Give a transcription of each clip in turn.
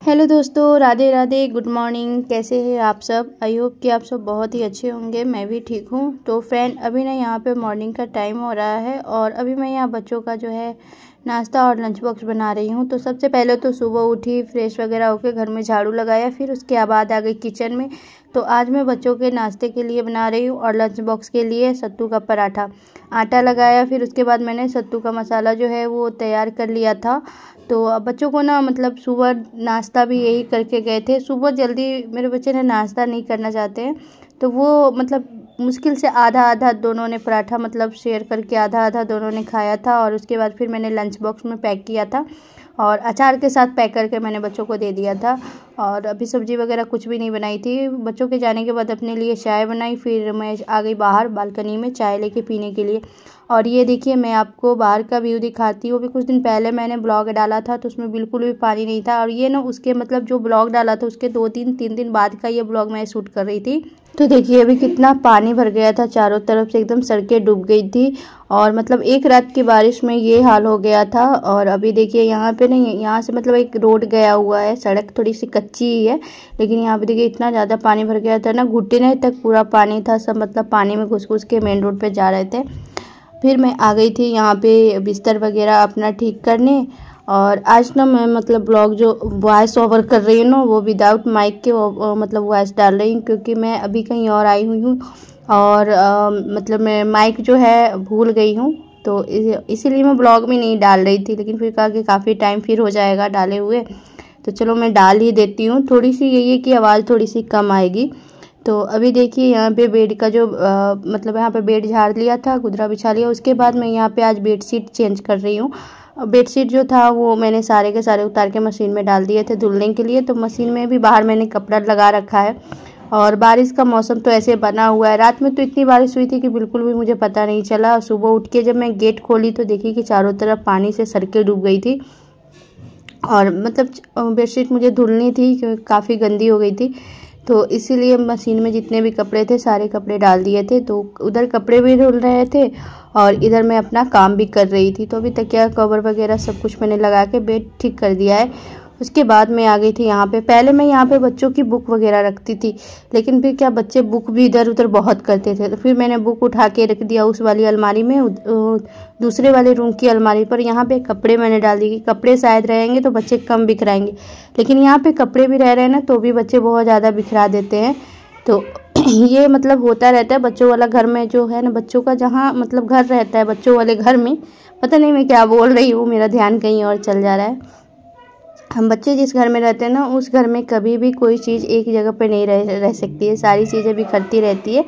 Hello दोस्तों, Radhe Radhe, good morning. कैसे हैं आप सब? आई होप कि आप सब बहुत ही अच्छे होंगे। मैं भी ठीक हूँ। तो फ्रेंड, अभी ना यहाँ पे मॉर्निंग का टाइम हो रहा है और अभी मैं यहाँ बच्चों का जो है नाश्ता और लंच बॉक्स बना रही हूँ। तो सबसे पहले तो सुबह उठी, फ्रेश वगैरह होकर घर में झाड़ू लगाया, फिर उसके बाद आ गई किचन में। तो आज मैं बच्चों के नाश्ते के लिए बना रही हूँ और लंच बॉक्स के लिए सत्तू का पराठा। आटा लगाया, फिर उसके बाद मैंने सत्तू का मसाला जो है वो तैयार कर लिया था। तो अब बच्चों को ना मतलब सुबह नाश्ता भी यही करके गए थे। सुबह जल्दी मेरे बच्चे ने नाश्ता नहीं करना चाहते हैं, तो वो मतलब मुश्किल से आधा आधा दोनों ने पराठा मतलब शेयर करके आधा आधा दोनों ने खाया था। और उसके बाद फिर मैंने लंच बॉक्स में पैक किया था और अचार के साथ पैक करके मैंने बच्चों को दे दिया था। और अभी सब्ज़ी वगैरह कुछ भी नहीं बनाई थी। बच्चों के जाने के बाद अपने लिए चाय बनाई, फिर मैं आ गई बाहर बालकनी में चाय लेके पीने के लिए। और ये देखिए, मैं आपको बाहर का व्यू दिखाती हूँ। अभी कुछ दिन पहले मैंने ब्लॉग डाला था तो उसमें बिल्कुल भी पानी नहीं था, और ये ना उसके मतलब जो ब्लॉग डाला था उसके 2-3 दिन बाद का ये ब्लॉग मैं शूट कर रही थी। तो देखिए अभी कितना पानी भर गया था, चारों तरफ से एकदम सड़कें डूब गई थी। और मतलब एक रात की बारिश में ये हाल हो गया था। और अभी देखिए यहाँ पे नहीं, यहाँ से मतलब एक रोड गया हुआ है, सड़क थोड़ी सी कच्ची ही है, लेकिन यहाँ पे देखिए इतना ज़्यादा पानी भर गया था ना, घुटने तक पूरा पानी था। सब मतलब पानी में घुस घुस के मेन रोड पे जा रहे थे। फिर मैं आ गई थी यहाँ पे बिस्तर वगैरह अपना ठीक करने। और आज ना मैं मतलब ब्लॉग जो वॉइस ओवर कर रही हूँ ना, वो विदाउट माइक के मतलब वॉइस डाल रही हूँ, क्योंकि मैं अभी कहीं और आई हुई हूँ और मतलब मैं माइक जो है भूल गई हूँ। तो इसीलिए मैं ब्लॉग में नहीं डाल रही थी, लेकिन फिर कहा कि काफ़ी टाइम फिर हो जाएगा डाले हुए, तो चलो मैं डाल ही देती हूँ। थोड़ी सी यही है कि आवाज़ थोड़ी सी कम आएगी। तो अभी देखिए यहाँ पे बेड का जो मतलब यहाँ पे बेड झाड़ लिया था, गुदरा बिछा लिया। उसके बाद मैं यहाँ पे आज बेडशीट चेंज कर रही हूँ। बेडशीट जो था वो मैंने सारे के सारे उतार के मशीन में डाल दिए थे धुलने के लिए। तो मशीन में भी बाहर मैंने कपड़ा लगा रखा है। और बारिश का मौसम तो ऐसे बना हुआ है। रात में तो इतनी बारिश हुई थी कि बिल्कुल भी मुझे पता नहीं चला। सुबह उठ के जब मैं गेट खोली तो देखी कि चारों तरफ पानी से सड़कें डूब गई थी। और मतलब बेडशीट मुझे धुलनी थी क्योंकि काफ़ी गंदी हो गई थी। तो इसीलिए मशीन में जितने भी कपड़े थे सारे कपड़े डाल दिए थे। तो उधर कपड़े भी धुल रहे थे और इधर मैं अपना काम भी कर रही थी। तो अभी तकिया कवर वगैरह सब कुछ मैंने लगा के बेड ठीक कर दिया है। उसके बाद मैं आ गई थी यहाँ पे। पहले मैं यहाँ पे बच्चों की बुक वगैरह रखती थी, लेकिन फिर क्या बच्चे बुक भी इधर उधर बहुत करते थे, तो फिर मैंने बुक उठा के रख दिया उस वाली अलमारी में, दूसरे वाले रूम की अलमारी पर। यहाँ पे कपड़े मैंने डाल दिए कि कपड़े शायद रहेंगे तो बच्चे कम बिखराएंगे, लेकिन यहाँ पे कपड़े भी रह रहे हैं ना तो भी बच्चे बहुत ज़्यादा बिखरा देते हैं। तो ये मतलब होता रहता है बच्चों वाला घर में जो है ना, बच्चों का जहाँ मतलब घर रहता है बच्चों वाले घर में। पता नहीं मैं क्या बोल रही हूँ, मेरा ध्यान कहीं और चल जा रहा है। हम बच्चे जिस घर में रहते हैं ना, उस घर में कभी भी कोई चीज़ एक जगह पे नहीं रह सकती है, सारी चीज़ें बिखरती रहती है।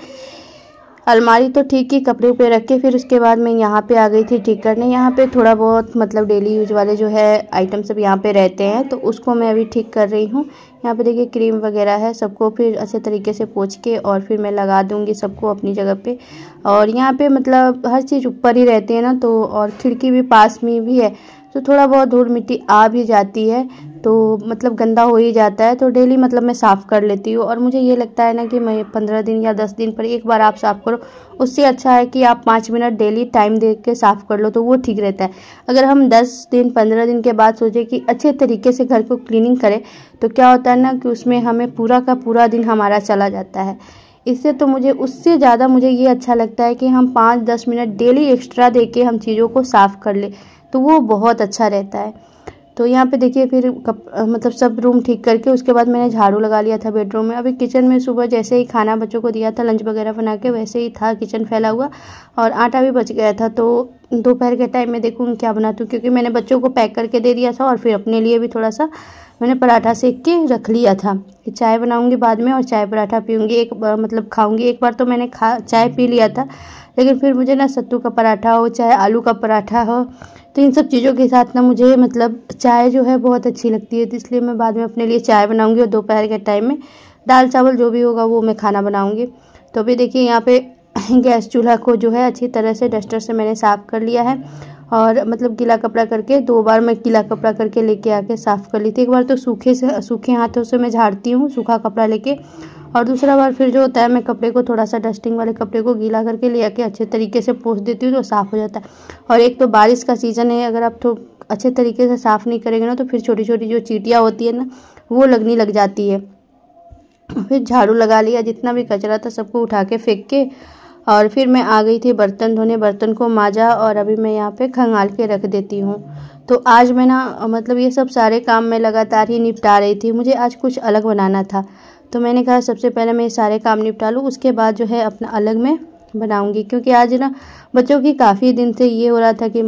अलमारी तो ठीक ही कपड़े पे रख के फिर उसके बाद मैं यहाँ पे आ गई थी ठीक करने। यहाँ पे थोड़ा बहुत मतलब डेली यूज वाले जो है आइटम सब यहाँ पे रहते हैं, तो उसको मैं अभी ठीक कर रही हूँ। यहाँ पे देखिए क्रीम वगैरह है, सबको फिर अच्छे तरीके से पोंछ के और फिर मैं लगा दूँगी सबको अपनी जगह पे। और यहाँ पे मतलब हर चीज़ ऊपर ही रहती है ना, तो और खिड़की भी पास में भी है, तो थोड़ा बहुत धूल मिट्टी आ भी जाती है, तो मतलब गंदा हो ही जाता है। तो डेली मतलब मैं साफ़ कर लेती हूँ। और मुझे ये लगता है ना कि मैं 15 दिन या 10 दिन पर एक बार आप साफ़ करो, उससे अच्छा है कि आप 5 मिनट डेली टाइम दे के साफ़ कर लो, तो वो ठीक रहता है। अगर हम 10 दिन 15 दिन के बाद सोचें कि अच्छे तरीके से घर को क्लीनिंग करें, तो क्या होता है ना कि उसमें हमें पूरा का पूरा दिन हमारा चला जाता है। इससे तो मुझे उससे ज़्यादा मुझे ये अच्छा लगता है कि हम 5-10 मिनट डेली एक्स्ट्रा दे के हम चीज़ों को साफ़ कर ले, तो वो बहुत अच्छा रहता है। तो यहाँ पे देखिए फिर मतलब सब रूम ठीक करके उसके बाद मैंने झाड़ू लगा लिया था बेडरूम में। अभी किचन में सुबह जैसे ही खाना बच्चों को दिया था लंच वगैरह बना के, वैसे ही था किचन फैला हुआ और आटा भी बच गया था। तो दोपहर के टाइम में देखूँगी क्या बनाती हूँ, क्योंकि मैंने बच्चों को पैक करके दे दिया था और फिर अपने लिए भी थोड़ा सा मैंने पराठा सेक के रख लिया था कि चाय बनाऊँगी बाद में और चाय पराठा पीऊँगी। एक मतलब खाऊँगी। एक बार तो मैंने चाय पी लिया था, लेकिन फिर मुझे ना सत्तू का पराठा हो चाहे आलू का पराठा हो, तो इन सब चीज़ों के साथ ना मुझे मतलब चाय जो है बहुत अच्छी लगती है। तो इसलिए मैं बाद में अपने लिए चाय बनाऊंगी और दोपहर के टाइम में दाल चावल जो भी होगा वो मैं खाना बनाऊंगी। तो अभी देखिए यहाँ पे गैस चूल्हा को जो है अच्छी तरह से डस्टर से मैंने साफ़ कर लिया है। और मतलब गीला कपड़ा करके 2 बार मैं गीला कपड़ा करके लेके आके साफ़ कर ली थी। एक बार तो सूखे हाथों से मैं झाड़ती हूँ सूखा कपड़ा लेके, और दूसरा बार फिर जो होता है मैं कपड़े को थोड़ा सा डस्टिंग वाले कपड़े को गीला करके ले आके अच्छे तरीके से पोंछ देती हूँ, तो साफ़ हो जाता है। और एक तो बारिश का सीज़न है, अगर आप तो अच्छे तरीके से साफ़ नहीं करेंगे ना, तो फिर छोटी छोटी जो चींटियाँ होती है ना वो लगने लग जाती है। फिर झाड़ू लगा लिया, जितना भी कचरा था सबको उठा के फेंक के, और फिर मैं आ गई थी बर्तन धोने। बर्तन को मांजा और अभी मैं यहाँ पे खंगाल के रख देती हूँ। तो आज मैं ना मतलब ये सब सारे काम मैं लगातार ही निपटा रही थी। मुझे आज कुछ अलग बनाना था, तो मैंने कहा सबसे पहले मैं ये सारे काम निपटा लूँ, उसके बाद जो है अपना अलग मैं बनाऊँगी। क्योंकि आज ना बच्चों की काफ़ी दिन से ये हो रहा था कि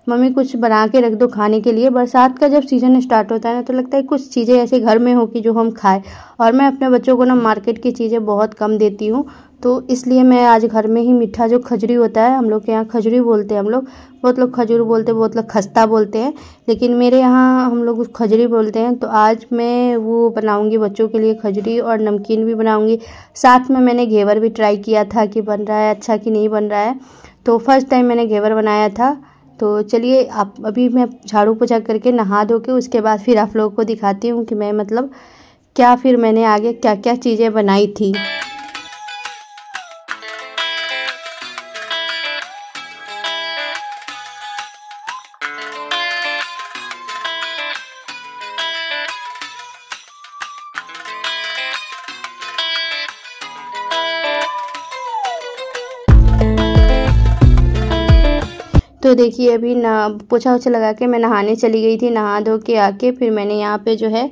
मम्मी कुछ बना के रख दो खाने के लिए। बरसात का जब सीज़न स्टार्ट होता है ना, तो लगता है कुछ चीज़ें ऐसे घर में हो कि जो हम खाएं। और मैं अपने बच्चों को ना मार्केट की चीज़ें बहुत कम देती हूँ, तो इसलिए मैं आज घर में ही मीठा जो खजूरी होता है, हम लोग के यहाँ खजूरी बोलते हैं हम लोग, बहुत लोग खजूर बोलते हैं, बहुत लोग खस्ता बोलते हैं, लेकिन मेरे यहाँ हम लोग खजूरी बोलते हैं। तो आज मैं वो बनाऊँगी बच्चों के लिए, खजूरी और नमकीन भी बनाऊँगी। साथ में मैंने घेवर भी ट्राई किया था कि बन रहा है अच्छा कि नहीं बन रहा है। तो फर्स्ट टाइम मैंने घेवर बनाया था। तो चलिए आप अभी मैं झाड़ू पोछा करके नहा धो के उसके बाद फिर आप लोगों को दिखाती हूँ कि मैं मतलब क्या फिर मैंने आगे क्या क्या चीज़ें बनाई थी। तो देखिए अभी ना पोछा वोछा लगा के मैं नहाने चली गई थी। नहा धो के आके फिर मैंने यहाँ पे जो है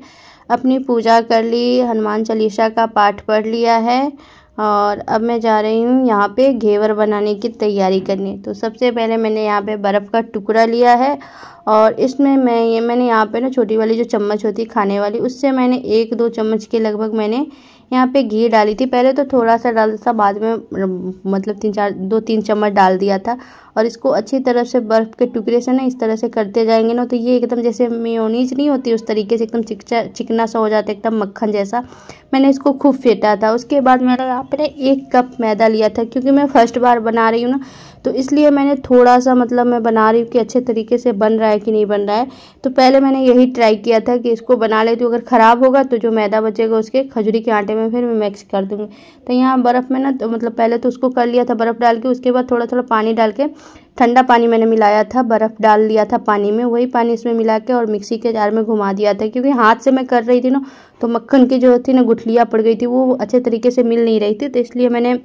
अपनी पूजा कर ली, हनुमान चालीसा का पाठ पढ़ लिया है, और अब मैं जा रही हूँ यहाँ पे घेवर बनाने की तैयारी करने। तो सबसे पहले मैंने यहाँ पे बर्फ़ का टुकड़ा लिया है, और इसमें मैंने यहाँ पे ना छोटी वाली जो चम्मच होती है खाने वाली, उससे मैंने 1-2 चम्मच के लगभग मैंने यहाँ पे घी डाली थी। पहले तो थोड़ा सा डाला था, बाद में मतलब 2-3 चम्मच डाल दिया था। और इसको अच्छी तरह से बर्फ़ के टुकड़े से ना इस तरह से करते जाएंगे ना, तो ये एकदम जैसे मेयोनीज नहीं होती उस तरीके से एकदम चिकना सा हो जाता है, एकदम मक्खन जैसा। मैंने इसको खूब फेंटा था। उसके बाद मैंने यहाँ पे 1 कप मैदा लिया था, क्योंकि मैं फर्स्ट बार बना रही हूँ ना, तो इसलिए मैंने थोड़ा सा मतलब मैं बना रही हूँ कि अच्छे तरीके से बन रहा है कि नहीं बन रहा है। तो पहले मैंने यही ट्राई किया था कि इसको बना लेती हूँ, अगर ख़राब होगा तो जो मैदा बचेगा उसके खजूरी के आटे में फिर मैं मिक्स कर दूँगी। तो यहाँ बर्फ़ में ना तो मतलब पहले तो उसको कर लिया था बर्फ़ डाल के, उसके बाद थोड़ा थोड़ा पानी डाल के, ठंडा पानी मैंने मिलाया था, बर्फ़ डाल लिया था पानी में, वही पानी इसमें मिला के और मिक्सी के जार में घुमा दिया था। क्योंकि हाथ से मैं कर रही थी ना, तो मक्खन की जो थी ना गुठलियाँ पड़ गई थी, वो अच्छे तरीके से मिल नहीं रही थी, तो इसलिए मैंने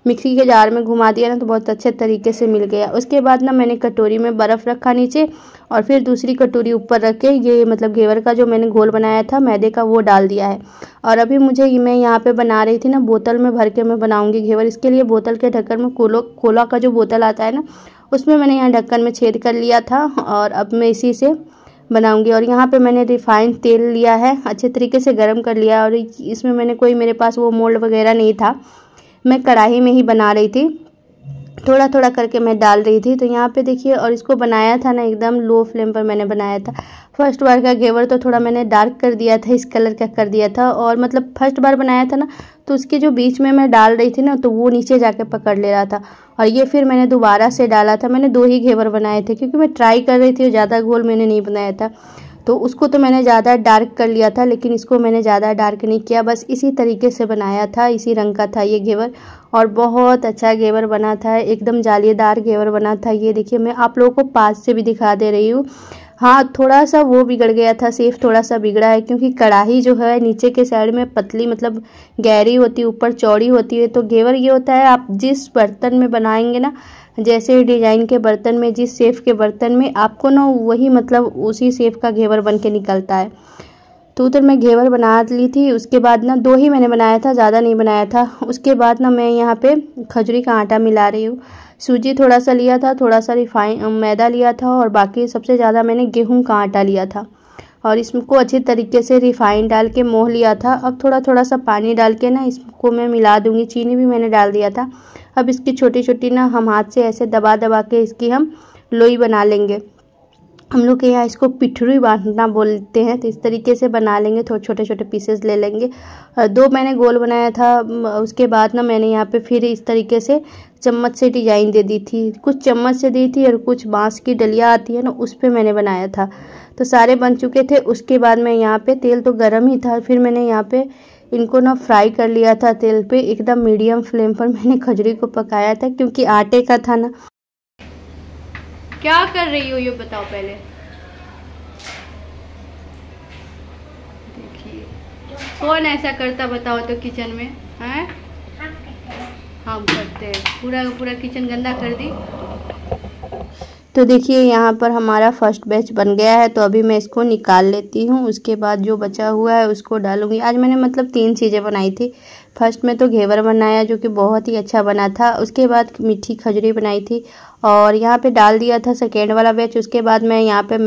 मिक्सी के जार में घुमा दिया ना, तो बहुत अच्छे तरीके से मिल गया। उसके बाद ना मैंने कटोरी में बर्फ़ रखा नीचे, और फिर दूसरी कटोरी ऊपर रख के ये मतलब घेवर का जो मैंने घोल बनाया था मैदे का, वो डाल दिया है। और अभी मैं यहाँ पे बना रही थी ना, बोतल में भर के मैं बनाऊँगी घेवर। इसके लिए बोतल के ढक्कन में कोला का जो बोतल आता है ना, उसमें मैंने यहाँ ढक्कन में छेद कर लिया था, और अब मैं इसी से बनाऊंगी। और यहाँ पे मैंने रिफाइंड तेल लिया है, अच्छे तरीके से गर्म कर लिया, और इसमें मेरे पास वो मोल्ड वगैरह नहीं था, मैं कढ़ाई में ही बना रही थी, थोड़ा थोड़ा करके मैं डाल रही थी। तो यहाँ पे देखिए, और इसको बनाया था ना एकदम लो फ्लेम पर मैंने बनाया था। फर्स्ट बार का घेवर तो थोड़ा मैंने डार्क कर दिया था, इस कलर का कर दिया था, और मतलब फर्स्ट बार बनाया था ना, तो उसके जो बीच में मैं डाल रही थी ना, तो वो नीचे जाके पकड़ ले रहा था, और ये फिर मैंने दोबारा से डाला था। मैंने 2 ही घेवर बनाए थे, क्योंकि मैं ट्राई कर रही थी, ज़्यादा घोल मैंने नहीं बनाया था। तो उसको तो मैंने ज़्यादा डार्क कर लिया था, लेकिन इसको मैंने ज़्यादा डार्क नहीं किया, बस इसी तरीके से बनाया था, इसी रंग का था ये घेवर, और बहुत अच्छा घेवर बना था, एकदम जालीदार घेवर बना था। ये देखिए, मैं आप लोगों को पास से भी दिखा दे रही हूँ। हाँ, थोड़ा सा वो बिगड़ गया था, सेफ थोड़ा सा बिगड़ा है, क्योंकि कढ़ाई जो है नीचे के साइड में पतली मतलब गहरी होती है, ऊपर चौड़ी होती है। तो घेवर ये होता है, आप जिस बर्तन में बनाएंगे ना, जैसे डिजाइन के बर्तन में, जिस शेफ के बर्तन में, आपको ना वही मतलब उसी शेफ का घेवर बन के निकलता है। तो उधर मैं घेवर बना ली थी। उसके बाद ना 2 ही मैंने बनाया था, ज़्यादा नहीं बनाया था। उसके बाद ना मैं यहाँ पे खजूरी का आटा मिला रही हूँ। सूजी थोड़ा सा लिया था, थोड़ा सा रिफाइन मैदा लिया था, और बाकी सबसे ज़्यादा मैंने गेहूं का आटा लिया था, और इसको अच्छी तरीके से रिफाइन डाल के मोह लिया था। अब थोड़ा थोड़ा सा पानी डाल के ना इसको मैं मिला दूँगी। चीनी भी मैंने डाल दिया था। अब इसकी छोटी छोटी ना हम हाथ से ऐसे दबा दबा के इसकी हम लोई बना लेंगे। हम लोग के यहाँ इसको पिठरू बांधना बोलते हैं। तो इस तरीके से बना लेंगे, थोड़े छोटे छोटे पीसेस ले लेंगे। 2 मैंने गोल बनाया था। उसके बाद ना मैंने यहाँ पे फिर इस तरीके से चम्मच से डिजाइन दे दी थी, कुछ चम्मच से दी थी, और कुछ बांस की डलिया आती है ना, उस पर मैंने बनाया था। तो सारे बन चुके थे। उसके बाद मैं यहाँ पे, तेल तो गर्म ही था, फिर मैंने यहाँ पे इनको ना फ्राई कर लिया था तेल पे, एकदम मीडियम फ्लेम पर मैंने खजूरी को पकाया था, क्योंकि आटे का था ना। क्या कर रही हो ये बताओ पहले। देखिए कौन ऐसा करता बताओ तो किचन में हैं? हम करते हैं। पूरा पूरा किचन गंदा कर दी। तो देखिए यहाँ पर हमारा फर्स्ट बैच बन गया है, तो अभी मैं इसको निकाल लेती हूँ। उसके बाद जो बचा हुआ है उसको डालूंगी। आज मैंने मतलब 3 चीज़ें बनाई थी। फर्स्ट में तो घेवर बनाया जो कि बहुत ही अच्छा बना था। उसके बाद मीठी खजूरी बनाई थी और यहाँ पे डाल दिया था सेकेंड वाला बैच। उसके बाद मैं यहाँ पे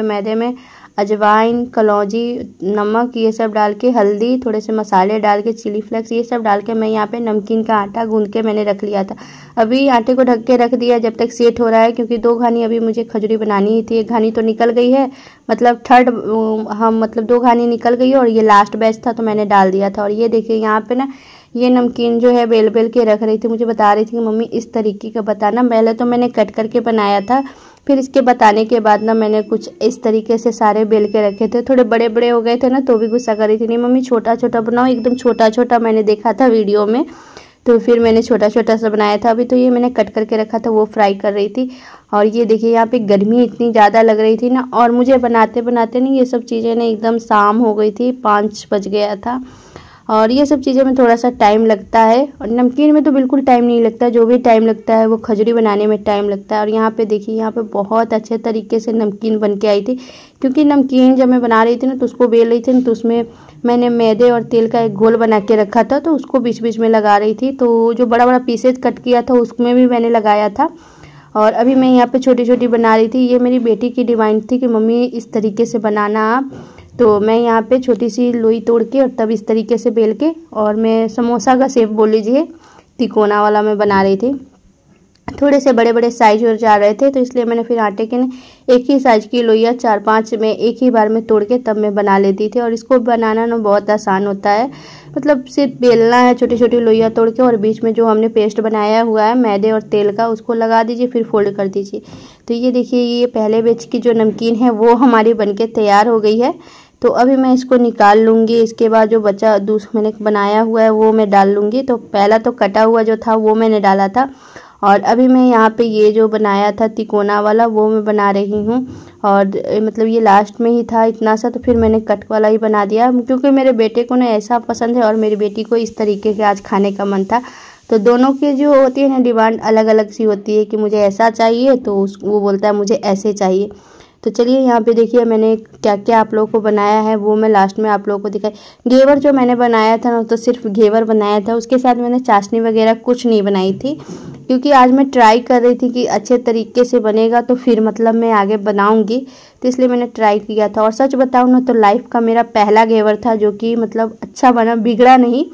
मैदे में अजवाइन, कलौंजी, नमक ये सब डाल के, हल्दी, थोड़े से मसाले डाल के, चिली फ्लेक्स ये सब डाल के मैं यहाँ पे नमकीन का आटा गूंद के मैंने रख लिया था। अभी आटे को ढक के रख दिया जब तक सेट हो रहा है, क्योंकि 2 घानी अभी मुझे खजूरी बनानी ही थी। 1 घानी तो निकल गई है, मतलब 2 घानी निकल गई और ये लास्ट बैच था तो मैंने डाल दिया था। और ये देखिए यहाँ पे ना ये नमकीन जो है बेल बेल के रख रही थी। मुझे बता रही थी कि मम्मी इस तरीके का बताना। पहले तो मैंने कट करके बनाया था, फिर इसके बताने के बाद ना मैंने कुछ इस तरीके से सारे बेल के रखे थे। थोड़े बड़े बड़े हो गए थे ना तो भी गुस्सा कर रही थी, नहीं मम्मी छोटा छोटा बनाओ। एकदम छोटा छोटा मैंने देखा था वीडियो में, तो फिर मैंने छोटा छोटा सा बनाया था। अभी तो ये मैंने कट करके रखा था, वो फ्राई कर रही थी। और ये देखिए यहाँ पे गर्मी इतनी ज़्यादा लग रही थी ना, और मुझे बनाते बनाते नहीं ये सब चीज़ें ना एकदम शाम हो गई थी, 5 बज गया था। और ये सब चीज़ें में थोड़ा सा टाइम लगता है, और नमकीन में तो बिल्कुल टाइम नहीं लगता। जो भी टाइम लगता है वो खजूरी बनाने में टाइम लगता है। और यहाँ पे देखिए यहाँ पे बहुत अच्छे तरीके से नमकीन बन के आई थी, क्योंकि नमकीन जब मैं बना रही थी ना तो उसको बेल रही थी तो उसमें मैंने मैदे और तेल का एक घोल बना के रखा था, तो उसको बीच बीच में लगा रही थी। तो जो बड़ा बड़ा पीसेज कट किया था उसमें भी मैंने लगाया था। और अभी मैं यहाँ पे छोटी छोटी बना रही थी। ये मेरी बेटी की डिमांड थी कि मम्मी इस तरीके से बनाना आप, तो मैं यहाँ पे छोटी सी लोई तोड़ के और तब इस तरीके से बेल के, और मैं समोसा का शेप बोल लीजिए, तिकोना वाला मैं बना रही थी। थोड़े से बड़े बड़े साइज और जा रहे थे, तो इसलिए मैंने फिर आटे के ने एक ही साइज की लोइयाँ 4-5 में एक ही बार में तोड़ के तब मैं बना लेती थी। और इसको बनाना ना बहुत आसान होता है, मतलब सिर्फ बेलना है छोटी छोटी लोइयाँ तोड़ के, और बीच में जो हमने पेस्ट बनाया हुआ है मैदे और तेल का उसको लगा दीजिए, फिर फोल्ड कर दीजिए। तो ये देखिए ये पहले बैच की जो नमकीन है वो हमारी बनके तैयार हो गई है। तो अभी मैं इसको निकाल लूँगी। इसके बाद जो बचा दूसरा मैंने बनाया हुआ है वो मैं डाल लूँगी। तो पहला तो कटा हुआ जो था वो मैंने डाला था, और अभी मैं यहाँ पे ये जो बनाया था तिकोना वाला वो मैं बना रही हूँ। और मतलब ये लास्ट में ही था इतना सा, तो फिर मैंने कट वाला ही बना दिया, क्योंकि मेरे बेटे को ना ऐसा पसंद है और मेरी बेटी को इस तरीके के आज खाने का मन था। तो दोनों की जो होती है ना डिमांड अलग अलग सी होती है, कि मुझे ऐसा चाहिए तो वो बोलता है मुझे ऐसे चाहिए। तो चलिए यहाँ पे देखिए मैंने क्या क्या आप लोगों को बनाया है वो मैं लास्ट में आप लोगों को दिखाई। घेवर जो मैंने बनाया था ना तो सिर्फ घेवर बनाया था, उसके साथ मैंने चाशनी वगैरह कुछ नहीं बनाई थी, क्योंकि आज मैं ट्राई कर रही थी कि अच्छे तरीके से बनेगा तो फिर मतलब मैं आगे बनाऊंगी, तो इसलिए मैंने ट्राई किया था। और सच बताऊँ ना तो लाइफ का मेरा पहला घेवर था जो कि मतलब अच्छा बना, बिगड़ा नहीं।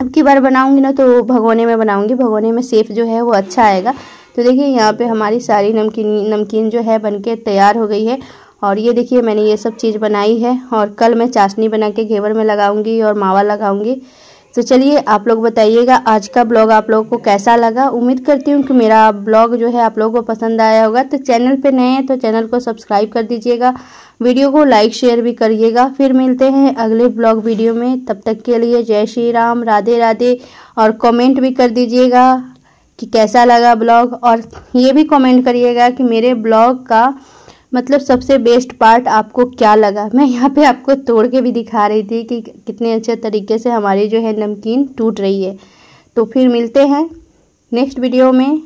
अब की बार बनाऊंगी ना तो भगोने में बनाऊंगी, भगोने में शेप जो है वो अच्छा आएगा। तो देखिए यहाँ पे हमारी सारी नमकीन जो है बनके तैयार हो गई है। और ये देखिए मैंने ये सब चीज़ बनाई है, और कल मैं चाशनी बना के घेवर में लगाऊंगी और मावा लगाऊंगी। तो चलिए आप लोग बताइएगा आज का ब्लॉग आप लोगों को कैसा लगा। उम्मीद करती हूँ कि मेरा ब्लॉग जो है आप लोगों को पसंद आया होगा। तो चैनल पे नए हैं तो चैनल को सब्सक्राइब कर दीजिएगा, वीडियो को लाइक शेयर भी करिएगा। फिर मिलते हैं अगले ब्लॉग वीडियो में, तब तक के लिए जय श्री राम, राधे राधे। और कमेंट भी कर दीजिएगा कि कैसा लगा ब्लॉग, और ये भी कमेंट करिएगा कि मेरे ब्लॉग का मतलब सबसे बेस्ट पार्ट आपको क्या लगा। मैं यहाँ पे आपको तोड़ के भी दिखा रही थी कि कितने अच्छे तरीके से हमारी जो है नमकीन टूट रही है। तो फिर मिलते हैं नेक्स्ट वीडियो में।